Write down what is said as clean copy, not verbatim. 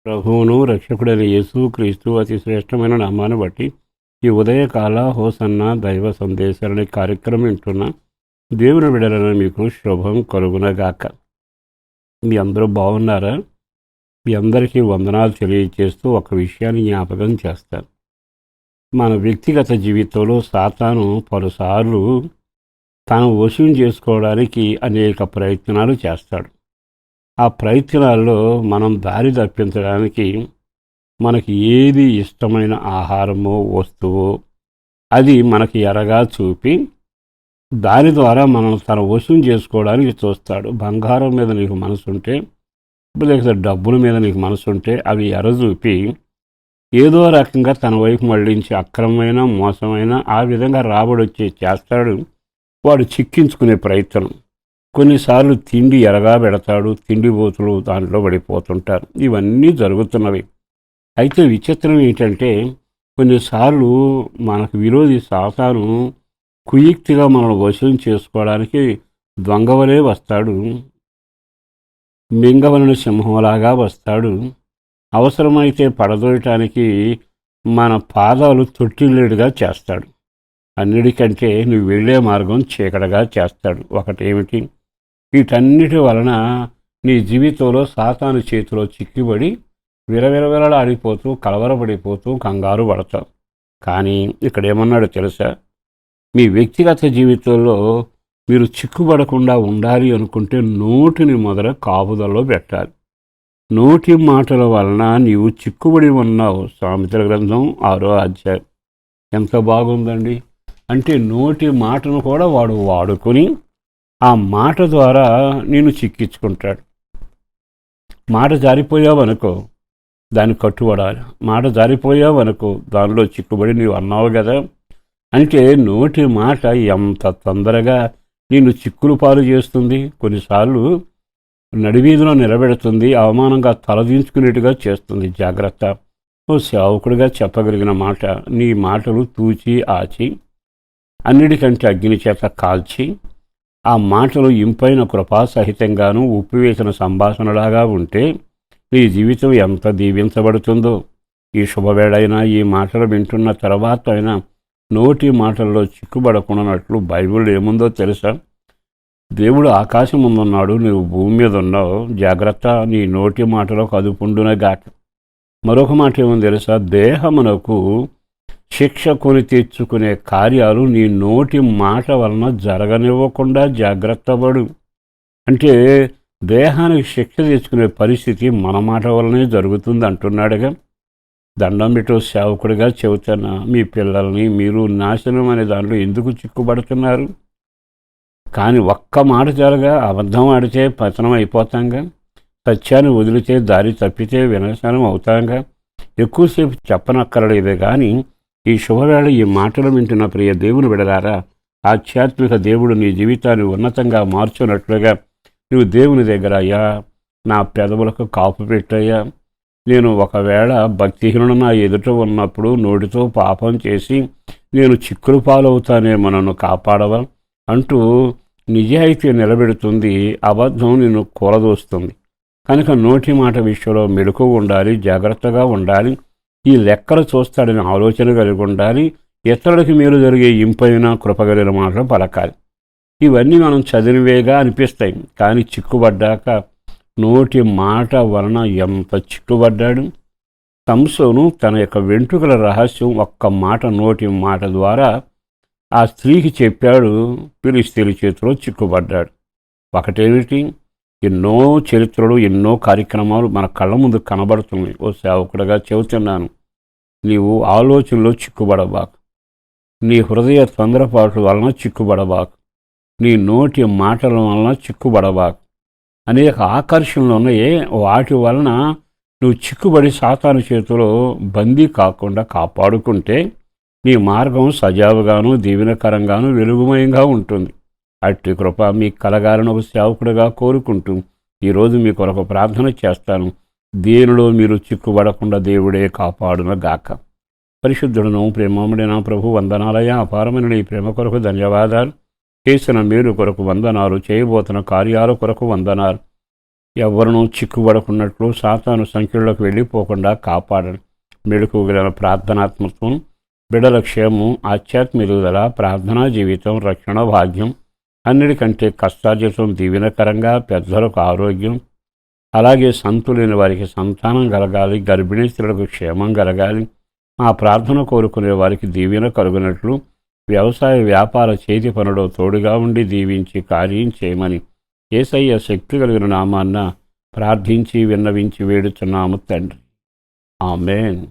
ప్రభువును రక్షకుడైన యేసు క్రీస్తు అతి శ్రేష్టమైన నామాన్ని బట్టి ఈ ఉదయకాల హోసన్న దైవ సందేశాలనే కార్యక్రమం వింటున్న దేవుని బిడ్డలను మీకు శుభం కలుగునగాక. మీ అందరూ బాగున్నారా? మీ అందరికీ వందనాలు తెలియజేస్తూ ఒక విషయాన్ని జ్ఞాపకం చేస్తాను. మన వ్యక్తిగత జీవితంలో సాతాను పలుసార్లు తాను వశం చేసుకోవడానికి అనేక ప్రయత్నాలు చేస్తాడు. ఆ ప్రయత్నాల్లో మనం దారి తప్పించడానికి మనకి ఏది ఇష్టమైన ఆహారమో వస్తువో అది మనకి ఎరగా చూపి దాని ద్వారా మనం తన వశం చేసుకోవడానికి చూస్తాడు. బంగారం మీద నీకు మనసు ఉంటే, లేకపోతే డబ్బుల మీద నీకు మనసు ఉంటే అవి ఎర చూపి ఏదో రకంగా తన వైపు మళ్ళించి అక్రమమైన మోసమైన ఆ విధంగా రాబడి చేస్తాడు. వాడు చిక్కించుకునే ప్రయత్నం. కొన్నిసార్లు తిండి ఎరగా పెడతాడు, తిండిపోతులు దాంట్లో పడిపోతుంటారు. ఇవన్నీ జరుగుతున్నవి. అయితే విచిత్రం ఏంటంటే కొన్నిసార్లు మనకు విరోధి సాతాను కుయుక్తిగా మనల్ని వశం చేసుకోవడానికి దొంగవలే వస్తాడు, మింగవలని సింహంలాగా వస్తాడు. అవసరమైతే పడదోయటానికి మన పాదాలు తొట్టిల్లేడుగా చేస్తాడు. అన్నిటికంటే నువ్వు వెళ్ళే మార్గం చీకటిగా చేస్తాడు. ఒకటేమిటి, వీటన్నిటి వలన నీ జీవితంలో సాతాను చేతిలో చిక్కిబడి విరవిరవిరలాడిపోతూ కలవరపడిపోతూ కంగారు పడతావు. కానీ ఇక్కడేమన్నాడు తెలుసా? మీ వ్యక్తిగత జీవితంలో మీరు చిక్కుబడకుండా ఉండాలి అనుకుంటే నోటిని మొదట కాపుదల్లో పెట్టాలి. నోటి మాటల వలన నీవు చిక్కుబడి ఉన్నావు. సామెతల గ్రంథం 6వ అధ్యాయం. ఎంత బాగుందండి! అంటే నోటి మాటను కూడా వాడు వాడుకొని ఆ మాట ద్వారా నేను చిక్కించుకుంటాడు. మాట జారిపోయావనుకో దాన్ని కట్టుబడాలి. మాట జారిపోయావనుకో దానిలో చిక్కుబడి నీవు అన్నావు కదా. అంటే నోటి మాట ఎంత తొందరగా నిన్ను చిక్కులు పాలు చేస్తుంది. కొన్నిసార్లు నడివీధిలో నిలబెడుతుంది, అవమానంగా తలదించుకునేట్టుగా చేస్తుంది. జాగ్రత్త. ఓ సేవకుడిగా చెప్పగలిగిన మాట, నీ మాటలు తూచి ఆచి అన్నిటికంటే అగ్ని చేత కాల్చి ఆ మాటలు ఇంపైన కృపాసహితంగాను ఉప్పివేసిన సంభాషణలాగా ఉంటే నీ జీవితం ఎంత దీవించబడుతుందో. ఈ శుభవేళైనా ఈ మాటలు వింటున్న తర్వాత అయినా నోటి మాటల్లో చిక్కుబడకుండానట్లు బైబిల్ ఏముందో తెలుసా? దేవుడు ఆకాశం ముందున్నాడు, నువ్వు భూమి మీద ఉన్నావు. జాగ్రత్త, నీ నోటి మాటలో కదుపుండునగాక. మరొక మాట ఏముంది తెలుసా? దేహమునకు శిక్ష కొని తెచ్చుకునే కార్యాలు నీ నోటి మాట వలన జరగనివ్వకుండా జాగ్రత్త పడు. అంటే దేహానికి శిక్ష తెచ్చుకునే పరిస్థితి మన మాట వల్లనే జరుగుతుంది అంటున్నాడుగా. దండం పెట్టో సేవకుడిగా చెబుతున్నా, మీ పిల్లల్ని మీరు నాశనం అనే దాంట్లో ఎందుకు చిక్కుబడుతున్నారు? కానీ ఒక్క మాట జరగా అబద్ధం ఆడితే పతనం అయిపోతాంగా, సత్యాన్ని వదిలితే దారి తప్పితే వినాశనం అవుతాంగా. ఎక్కువసేపు చెప్పనక్కర్లేదే కానీ ఈ శుభవేళ ఈ మాటలు వింటున్న ప్రియ దేవుని బిడలారా, ఆధ్యాత్మిక దేవుడు నీ జీవితాన్ని ఉన్నతంగా మార్చున్నట్లుగా నువ్వు దేవుని దగ్గర, అయ్యా నా పెదవులకు కాపు పెట్టయ్యా, నేను ఒకవేళ భక్తిహీనుడు నా ఎదుట ఉన్నప్పుడు నోటితో పాపం చేసి నేను చిక్కులు పాలవుతానేమో, నన్ను కాపాడవా అంటూ నిజాయితీ నిలబెడుతుంది. అబద్ధం నిన్ను కూలదోస్తుంది. కనుక నోటి మాట విషయంలో మెలకువగా ఉండాలి, జాగ్రత్తగా ఉండాలి. ఈ లెక్కలు చూస్తాడని ఆలోచన కలిగి ఉండాలి. ఇతరులకి మేలు జరిగే ఇంపైన కృపగలిగిన మాటలు పలకాలి. ఇవన్నీ మనం చదివివేగా అనిపిస్తాయి, కానీ చిక్కుబడ్డాక నోటి మాట వలన ఎంత చిక్కుబడ్డాడు. సంసోను తన యొక్క వెంట్రుకల రహస్యం ఒక్క మాట, నోటి మాట ద్వారా ఆ స్త్రీకి చెప్పాడు. ఫిలిష్తీయుల చేతిలో చిక్కుబడ్డాడు. ఒకటేమిటి, ఎన్నో చరిత్రలు, ఎన్నో కార్యక్రమాలు మన కళ్ళ ముందు కనబడుతున్నాయి. ఓ సేవకుడిగా చెబుతున్నాను, నీవు ఆలోచనలో చిక్కుబడబాకు, నీ హృదయ తొందరపాటు వలన చిక్కుబడబాకు, నీ నోటి మాటల వలన చిక్కుబడబాకు. అనేక ఆకర్షణలు ఉన్నాయే, వాటి వలన నువ్వు చిక్కుబడి సాతాను చేతిలో బందీ కాకుండా కాపాడుకుంటే నీ మార్గం సజావుగాను దీవెనకరంగాను వెలుగుమయంగా ఉంటుంది. అట్టి కృప మీకు కలగాలని ఒక సేవకుడిగా కోరుకుంటూ ఈరోజు మీ కొరకు ప్రార్థన చేస్తాను. దేనిలో మీరు చిక్కుబడకుండా దేవుడే కాపాడునగాక. పరిశుద్ధుడును ప్రేమముడైన ప్రభు, వందనాలయ. అపారమైన ఈ ప్రేమ కొరకు ధన్యవాదాలు. చేసిన మేలు కొరకు వందనాలు, చేయబోతున్న కార్యాల కొరకు వందనాలు. ఎవరినూ చిక్కుబడకున్నట్లు సాతాను సంఖ్యలోకి వెళ్ళిపోకుండా కాపాడండి. మెళుకువగల ప్రార్థనాత్మత్వం, బిడల క్షేమం, ఆధ్యాత్మిక ఎదుగుదల, ప్రార్థనా జీవితం, రక్షణ భాగ్యం, అన్నిటికంటే కష్టార్జితం దీవెనకరంగా, పెద్దలకు ఆరోగ్యం, అలాగే సంతులేని వారికి సంతానం కలగాలి, గర్భిణీ స్త్రీలకు క్షేమం కలగాలి, ఆ ప్రార్థన కోరుకునే వారికి దీవెన కలుగునట్లు వ్యవసాయ వ్యాపార చేతి పనులో తోడుగా ఉండి దీవించి కార్యం చేయమని యేసయ్య శక్తి కలిగిన నామాన్న ప్రార్థించి విన్నవించి వేడుచున్నాము తండ్రి. ఆమేన్.